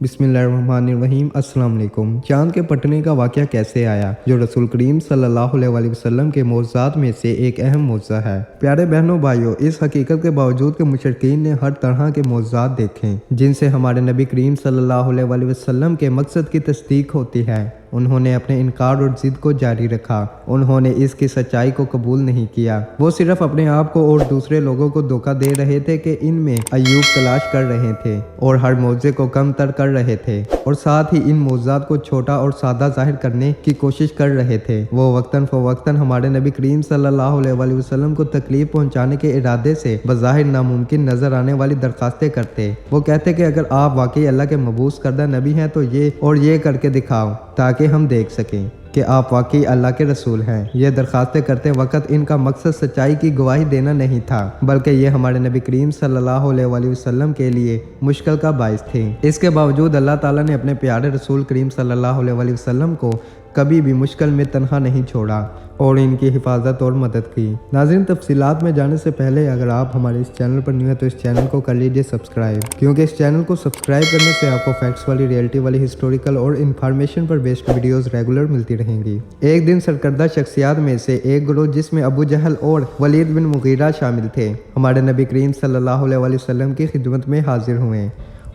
बिस्मिल्लाहिर्रहमानिर्रहीम। अस्सलाम वालेकुम। चांद के फटने का वाक़या कैसे आया, जो रसूल करीम सल्लल्लाहु अलैहि वसल्लम के मोज़ात में से एक अहम मोज़ा है। प्यारे बहनों भाइयों, इस हकीकत के बावजूद कि मुशरिकीन ने हर तरह के मोज़ात देखे जिनसे हमारे नबी करीम सल्लल्लाहु अलैहि वसल्लम के मकसद की तस्दीक होती है, उन्होंने अपने इनकार और ज़िद को जारी रखा। उन्होंने इसकी सच्चाई को कबूल नहीं किया। वो सिर्फ अपने आप को और दूसरे लोगों को धोखा दे रहे थे कि इनमें अय्यूब तलाश कर रहे थे और हर मौजे को कम तर कर रहे थे, और साथ ही इन मौज़ात को छोटा और सादा जाहिर करने की कोशिश कर रहे थे। वो वक्तन फ़वक्तन हमारे नबी करीम सल्लल्लाहु अलैहि वसल्लम को तकलीफ पहुंचाने के इरादे से बज़ाहिर नामुमकिन नजर आने वाली दरखास्तें करते। वो कहते कि अगर आप वाकई अल्लाह के मबूस करदा नबी हैं तो ये और ये करके दिखाओ ताकि हम देख सकें कि आप वाकई अल्लाह के रसूल हैं। ये दरखास्तें करते वक्त इनका मकसद सच्चाई की गवाही देना नहीं था, बल्कि ये हमारे नबी करीम सल्लल्लाहु अलैहि वसल्लम के लिए मुश्किल का बाइस थे। इसके बावजूद अल्लाह ताला ने अपने प्यारे रसूल करीम सल्लल्लाहु अलैहि वसल्लम को कभी भी मुश्किल में तन्हा नहीं छोड़ा और इनकी हिफाजत और मदद की। नाज़रीन, तफसीलात में जाने से पहले अगर आप हमारे इस चैनल पर न्यू है तो इस चैनल को कर लीजिए सब्सक्राइब, क्योंकि इस चैनल को सब्सक्राइब करने से आपको फैक्ट्स वाली, रियलिटी वाली, हिस्टोरिकल और इन्फॉर्मेशन पर बेस्ड वीडियोस रेगुलर मिलती रहेंगी। एक दिन सरकर्दा शख्सियात में से एक ग्रोह जिसमें अबू जहल और वलीद बिन मुगीरा शामिल थे, हमारे नबी करीम सल्लल्लाहु अलैहि वसल्लम की खिदमत में हाजिर हुए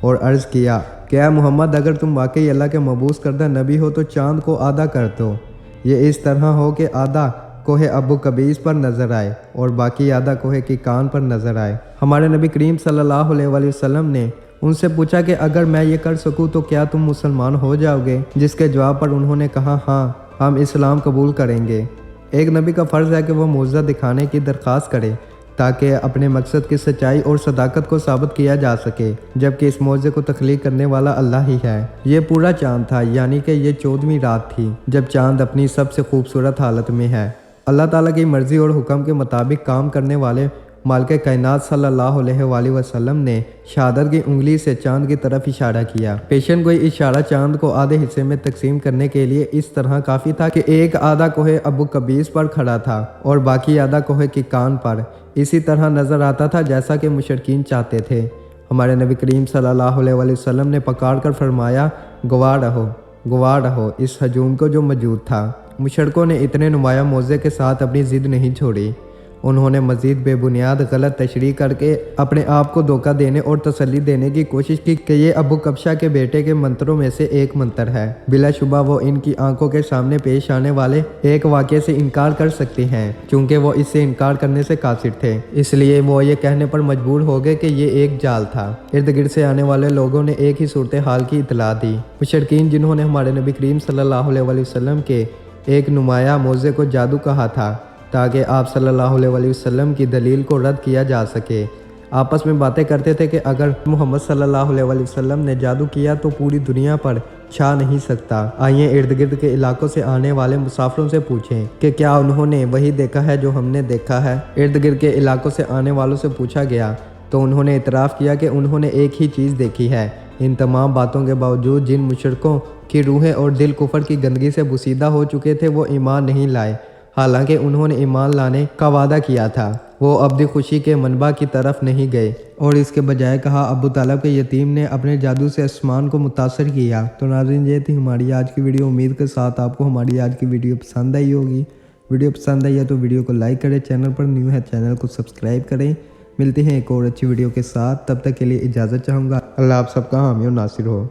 और अर्ज़ किया, क्या मोहम्मद, अगर तुम वाकई अल्लाह के मबूस करदा नबी हो तो चाँद को आधा कर दो। ये इस तरह हो कि आधा कोहे अबू कबीस पर नज़र आए और बाकी आधा कोहे की कान पर नज़र आए। हमारे नबी करीम सल्लल्लाहु अलैहि वसल्लम ने उनसे पूछा कि अगर मैं ये कर सकूं तो क्या तुम मुसलमान हो जाओगे, जिसके जवाब पर उन्होंने कहा, हाँ, हम इस्लाम कबूल करेंगे। एक नबी का फ़र्ज़ है कि वह मोज़ा दिखाने की दरख्वास्त करे ताकि अपने मकसद की सच्चाई और सदाकत को साबित किया जा सके, जबकि इस मौजे को तख्लीक करने वाला अल्लाह ही है। ये पूरा चाँद था, यानी कि ये 14वीं रात थी जब चाँद अपनी सबसे खूबसूरत हालत में है। अल्लाह ताला की मर्ज़ी और हुक्म के मुताबिक काम करने वाले मालिक कायनात सल्लल्लाहु अलैहि वसल्लम ने शहादत की उंगली से चांद की तरफ इशारा किया। पेशन गोई इशारा चांद को आधे हिस्से में तकसीम करने के लिए इस तरह काफ़ी था कि एक आधा कोहे अबू कबीस पर खड़ा था और बाकी आधा कोहे की कान पर। इसी तरह नज़र आता था जैसा कि मुशरिकीन चाहते थे। हमारे नबी करीम सल्लल्लाहु अलैहि वसल्लम ने पकड़ कर फरमाया, गवाह रहो इस हजूम को जो मौजूद था। मुशरिकों ने इतने नुमाया मौजे के साथ अपनी ज़िद नहीं छोड़ी। उन्होंने मज़ीद बेबुनियाद गलत तशरीह करके अपने आप को धोखा देने और तसल्ली देने की कोशिश की कि ये अबू कब्शा के बेटे के मंत्रों में से एक मंत्र है। बिलाशुबा वो इनकी आंखों के सामने पेश आने वाले एक वाक़े से इनकार कर सकती हैं, क्योंकि वो इससे इनकार करने से कासिर थे। इसलिए वो ये कहने पर मजबूर हो गए कि ये एक जाल था। इर्द गिर्द से आने वाले लोगों ने एक ही सूरत हाल की इतला दी। मुशरिकीन, जिन्होंने हमारे नबी करीम सल्लल्लाहु अलैहि वसल्लम के एक नुमाया मौजे को जादू कहा था ताकि आप सल्लल्लाहु अलैहि वसल्लम की दलील को रद्द किया जा सके, आपस में बातें करते थे कि अगर मोहम्मद सल्लल्लाहु अलैहि वसल्लम ने जादू किया तो पूरी दुनिया पर छा नहीं सकता। आइए इर्द गिर्द के इलाकों से आने वाले मुसाफिरों से पूछें कि क्या उन्होंने वही देखा है जो हमने देखा है। इर्द गिर्द के इलाकों से आने वालों से पूछा गया तो उन्होंने इतराफ़ किया कि उन्होंने एक ही चीज़ देखी है। इन तमाम बातों के बावजूद जिन मुशरिकों की रूहें और दिल कुफर की गंदगी से बुसीदा हो चुके थे, वो ईमान नहीं लाए, हालांकि उन्होंने ईमान लाने का वादा किया था। वो अब्दी खुशी के मनबा की तरफ नहीं गए और इसके बजाय कहा, अबू तालब के यतीम ने अपने जादू से आसमान को मुतासर किया। तो नाज़रीन, ये थी हमारी आज की वीडियो। उम्मीद के साथ आपको हमारी आज की वीडियो पसंद आई होगी। वीडियो पसंद आई है तो वीडियो को लाइक करें, चैनल पर न्यू है चैनल को सब्सक्राइब करें। मिलते हैं एक और अच्छी वीडियो के साथ, तब तक के लिए इजाज़त चाहूँगा। अल्लाह आप सबका हामी और नासिर हो।